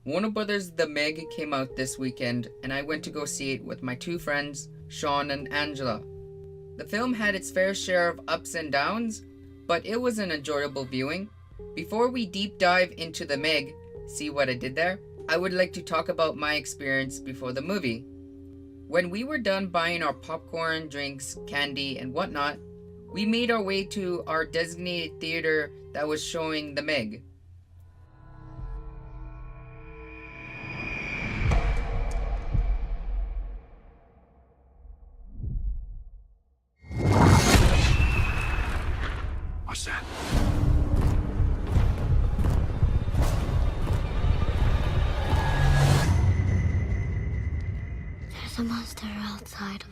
Warner Brothers' The Meg came out this weekend, and I went to go see it with my two friends, Sean and Angela. The film had its fair share of ups and downs, but it was an enjoyable viewing. Before we deep dive into The Meg, see what I did there, I would like to talk about my experience before the movie. When we were done buying our popcorn, drinks, candy, and whatnot, we made our way to our designated theater that was showing The Meg. What's that? There's a monster outside.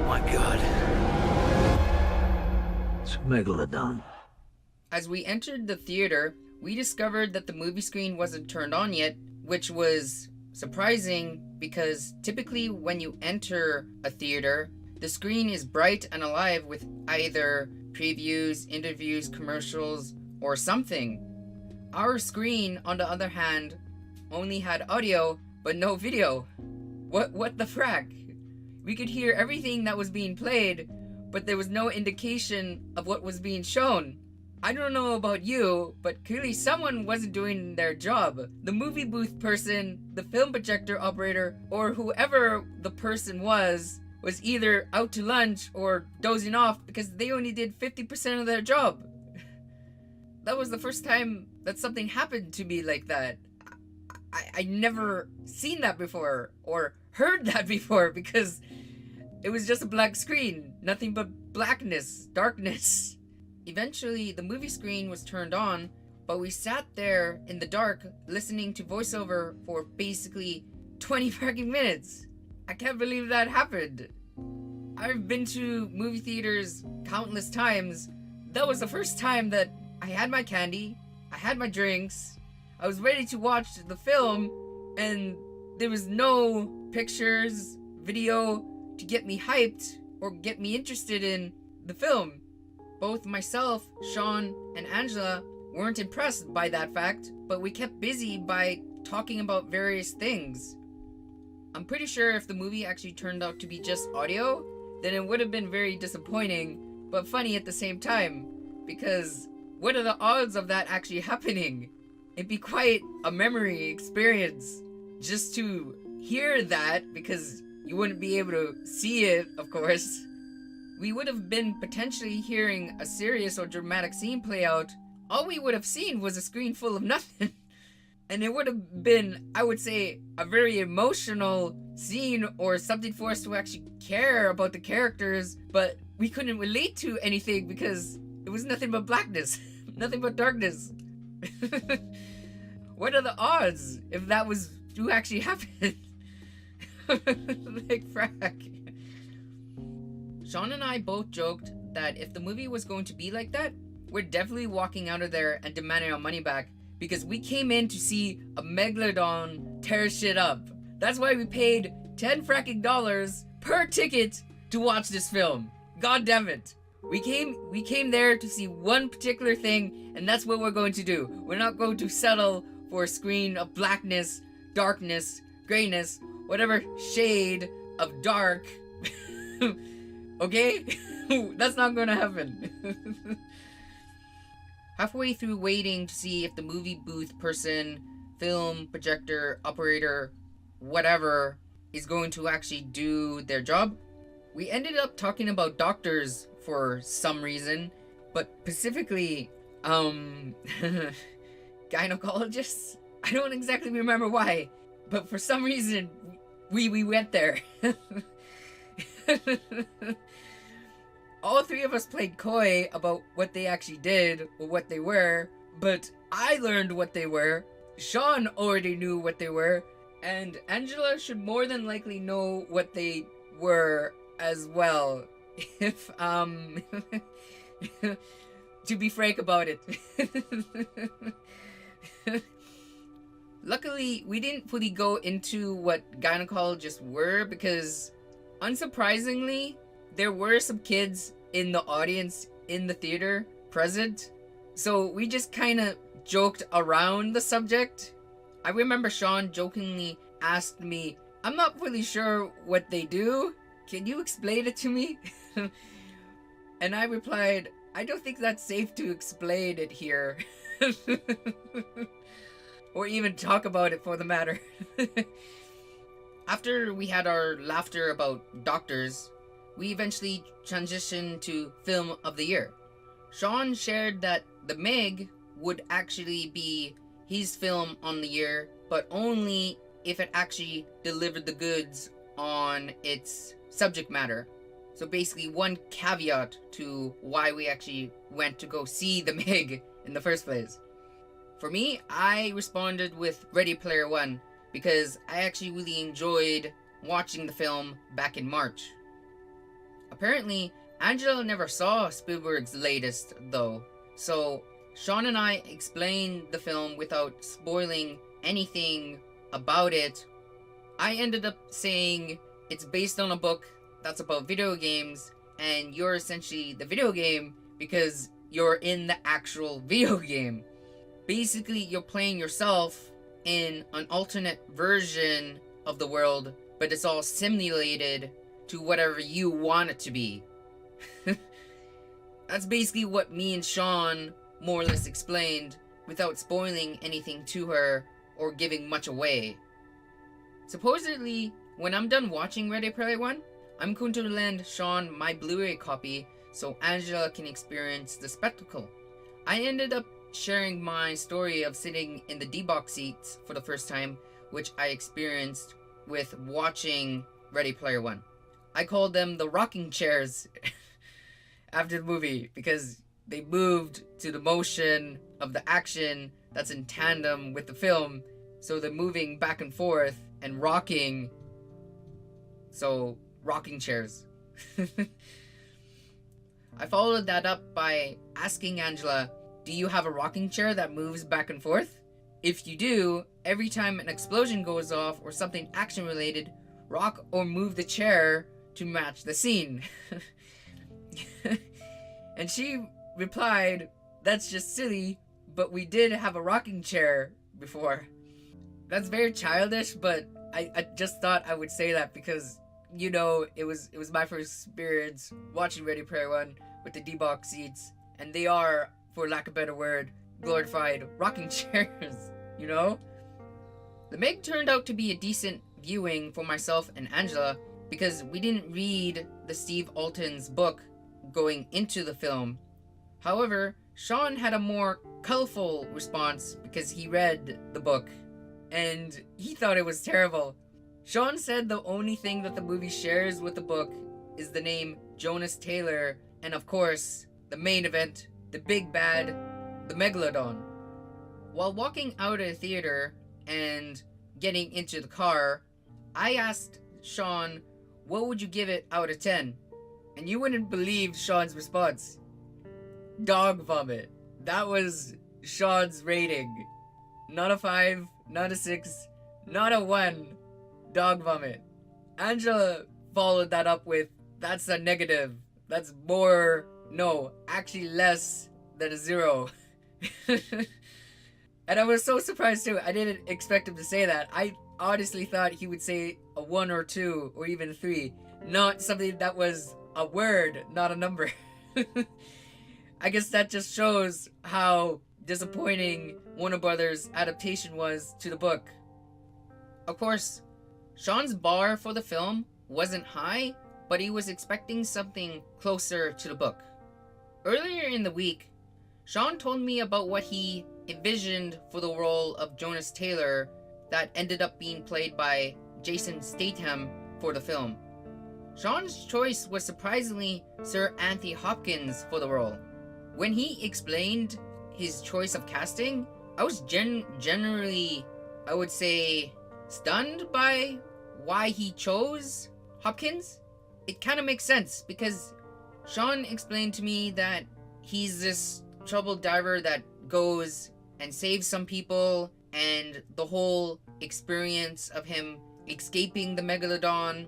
My God. It's a megalodon. As we entered the theater, we discovered that the movie screen wasn't turned on yet, which was surprising because typically when you enter a theater, the screen is bright and alive with either previews, interviews, commercials, or something. Our screen, on the other hand, only had audio but no video. What the frack? We could hear everything that was being played, but there was no indication of what was being shown. I don't know about you, but clearly someone wasn't doing their job. The movie booth person, the film projector operator, or whoever the person was either out to lunch or dozing off because they only did 50% of their job. That was the first time that something happened to me like that. I never seen that before or heard that before because it was just a black screen. Nothing but blackness, darkness. Eventually, the movie screen was turned on, but we sat there in the dark listening to voiceover for basically 20 fucking minutes. I can't believe that happened. I've been to movie theaters countless times. That was the first time that I had my candy, I had my drinks, I was ready to watch the film, and there was no pictures, video to get me hyped or get me interested in the film. Both myself, Sean, and Angela weren't impressed by that fact, but we kept busy by talking about various things. I'm pretty sure if the movie actually turned out to be just audio, then it would have been very disappointing, but funny at the same time, because what are the odds of that actually happening? It'd be quite a memory experience just to hear that, because you wouldn't be able to see it, of course. We would have been potentially hearing a serious or dramatic scene play out. All we would have seen was a screen full of nothing. And it would have been, I would say, a very emotional scene or something for us to actually care about the characters, but we couldn't relate to anything because it was nothing but blackness, nothing but darkness. What are the odds if that was to actually happen? Like, frack. Sean and I both joked that if the movie was going to be like that, we're definitely walking out of there and demanding our money back because we came in to see a megalodon tear shit up. That's why we paid $10 fracking per ticket to watch this film. God damn it. We came there to see one particular thing, and that's what we're going to do. We're not going to settle for a screen of blackness, darkness, grayness, whatever shade of dark. Okay? That's not gonna happen. Halfway through waiting to see if the movie booth person, film, projector, operator, whatever, is going to actually do their job, we ended up talking about doctors for some reason, but specifically, gynecologists? I don't exactly remember why, but for some reason, we went there. All three of us played coy about what they actually did or what they were, but I learned what they were. Sean already knew what they were, and Angela should more than likely know what they were as well. If, to be frank about it. Luckily, we didn't fully go into what gynecologists were because, unsurprisingly, there were some kids in the audience in the theater present. So we just kind of joked around the subject. I remember Sean jokingly asked me, "I'm not really sure what they do. Can you explain it to me?" And I replied, "I don't think that's safe to explain it here." Or even talk about it for the matter. After we had our laughter about doctors, we eventually transitioned to Film of the Year. Sean shared that The Meg would actually be his film on the year, but only if it actually delivered the goods on its subject matter. So basically one caveat to why we actually went to go see The Meg in the first place. For me, I responded with Ready Player One because I actually really enjoyed watching the film back in March. Apparently, Angela never saw Spielberg's latest though, so Sean and I explained the film without spoiling anything about it. I ended up saying it's based on a book that's about video games, and you're essentially the video game because you're in the actual video game. Basically, you're playing yourself in an alternate version of the world, but it's all simulated to whatever you want it to be. That's basically what me and Sean more or less explained without spoiling anything to her or giving much away. Supposedly, when I'm done watching Ready Player One, I'm going to lend Sean my Blu-ray copy so Angela can experience the spectacle. I ended up sharing my story of sitting in the D-box seats for the first time, which I experienced with watching Ready Player One. I called them the rocking chairs after the movie because they moved to the motion of the action that's in tandem with the film, so they're moving back and forth and rocking. So, rocking chairs. I followed that up by asking Angela, "Do you have a rocking chair that moves back and forth? If you do, every time an explosion goes off or something action related, rock or move the chair to match the scene." And she replied, "That's just silly, but we did have a rocking chair before." That's very childish, but I just thought I would say that because, you know, it was my first experience watching Ready Player One with the D-box seats, and they are, for lack of a better word, glorified rocking chairs, you know? The Meg turned out to be a decent viewing for myself and Angela because we didn't read the Steve Alton's book going into the film. However, Sean had a more colorful response because he read the book and he thought it was terrible. Sean said the only thing that the movie shares with the book is the name Jonas Taylor and, of course, the main event, the big bad, the Megalodon. While walking out of the theater and getting into the car, I asked Sean, "What would you give it out of 10? And you wouldn't believe Sean's response. Dog vomit. That was Sean's rating. Not a 5, not a 6, not a 1. Dog vomit. Angela followed that up with, "That's a negative. That's more, no, actually less than a 0. And I was so surprised too. I didn't expect him to say that. I honestly thought he would say a 1 or 2 or even 3. Not something that was a word, not a number. I guess that just shows how disappointing Warner Brothers' adaptation was to the book. Of course, Sean's bar for the film wasn't high, but he was expecting something closer to the book. Earlier in the week, Sean told me about what he envisioned for the role of Jonas Taylor that ended up being played by Jason Statham for the film. Sean's choice was surprisingly Sir Anthony Hopkins for the role. When he explained his choice of casting, I was generally, I would say, stunned by why he chose Hopkins. It kind of makes sense because Sean explained to me that he's this troubled diver that goes and saves some people and the whole experience of him escaping the Megalodon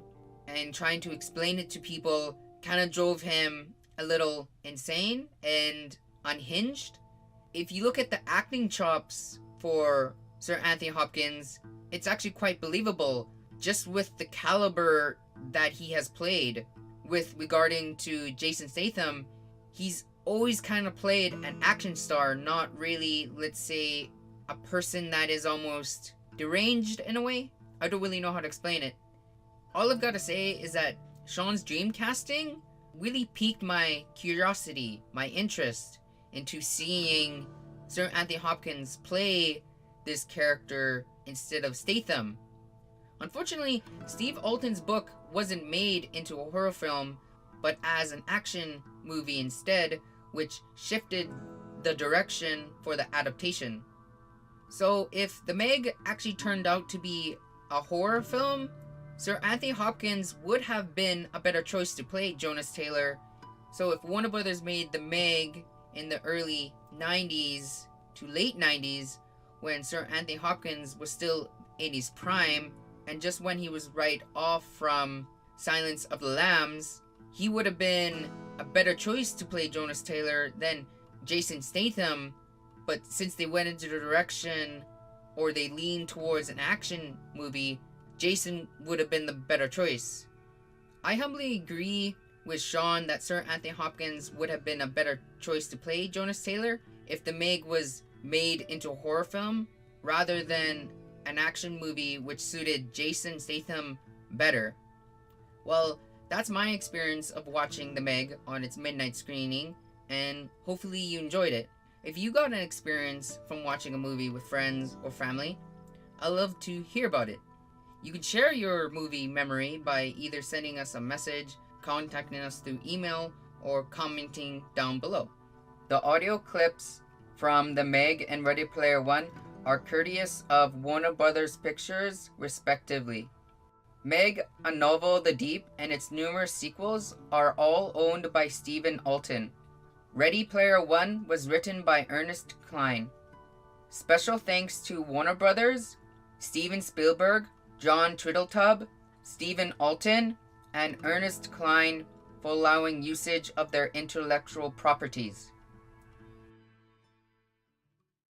and trying to explain it to people kind of drove him a little insane and unhinged. If you look at the acting chops for Sir Anthony Hopkins, it's actually quite believable just with the caliber that he has played. With regarding to Jason Statham, he's always kind of played an action star, not really, let's say, a person that is almost deranged in a way. I don't really know how to explain it. All I've got to say is that Sean's dream casting really piqued my curiosity, my interest into seeing Sir Anthony Hopkins play this character instead of Statham. Unfortunately, Steve Alten's book wasn't made into a horror film, but as an action movie instead, which shifted the direction for the adaptation. So if The Meg actually turned out to be a horror film, Sir Anthony Hopkins would have been a better choice to play Jonas Taylor. So if Warner Brothers made The Meg in the early 90s to late 90s, when Sir Anthony Hopkins was still in his prime, and just when he was right off from Silence of the Lambs, he would have been a better choice to play Jonas Taylor than Jason Statham. But since they went into the direction, or they leaned towards an action movie, Jason would have been the better choice. I humbly agree with Sean that Sir Anthony Hopkins would have been a better choice to play Jonas Taylor if The Meg was made into a horror film rather than an action movie which suited Jason Statham better. Well, that's my experience of watching The Meg on its midnight screening, and hopefully you enjoyed it. If you got an experience from watching a movie with friends or family, I'd love to hear about it. You can share your movie memory by either sending us a message, contacting us through email, or commenting down below. The audio clips from The Meg and Ready Player One are courteous of Warner Brothers Pictures, respectively. Meg, A Novel of the Deep, and its numerous sequels are all owned by Stephen Alten. Ready Player One was written by Ernest Cline. Special thanks to Warner Brothers, Steven Spielberg, John Triddletub, Stephen Alten, and Ernest Cline for allowing usage of their intellectual properties.